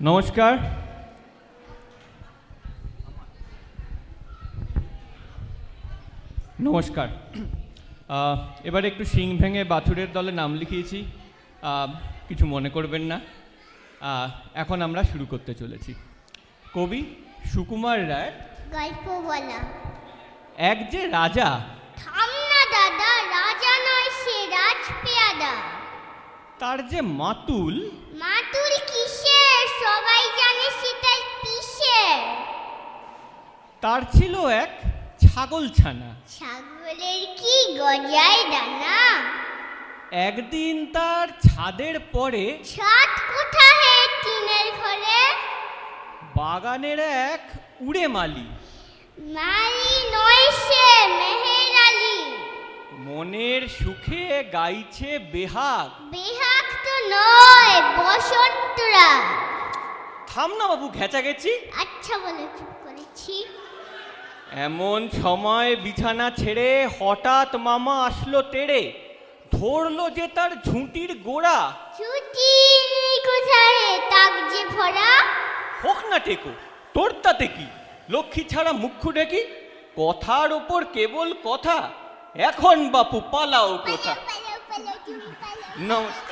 নমস্কার। নমস্কার। এবার একটু শিং ভেঙে বাছুরের দলে নাম লিখিয়েছি, কিছু মনে করবেন না। এখন আমরা শুরু করতে চলেছি। কবি সুকুমার রায় গল্প বলা। এক যে রাজা। থাম না দাদা, রাজা নয় সে রাজপেয়াদা। তার যে মাতুল। মাতুল কিসের, সবাই জানে সেটাই পিসের। তার ছিল এক ছাগল ছানা। ছাগলের কি গজায় দানা। একদিন তার ছাদের পরে। ছাদ কোথায় হে, টিনের ঘরে। বাগানের এক উড়ে মালি। মালি নয় সে মেহের আলী। মনের সুখে গাইছে বেহাগ। বেহাগ তো নয়, বসন্তরা। থাম না বাবু, ঘেঁচা গেছি। আচ্ছা বলে চুপ করেছি। এমন সময় বিছানা ছেড়ে হঠাৎ মামা আসলো তেড়ে। ধরলো যে তার ঝুঁটির গোড়া। ছুটি কোথায় হে, তাক যে ভরা। হোক না টেকো, তোর তাতে কি। লক্ষ্মী ছাড়া মুখ্য ডেকি। কথার ওপর কেবল কথা, এখন বাপু পালাও কোথা। পালাও, পালাও, তুমি পালাও। নমস্কার।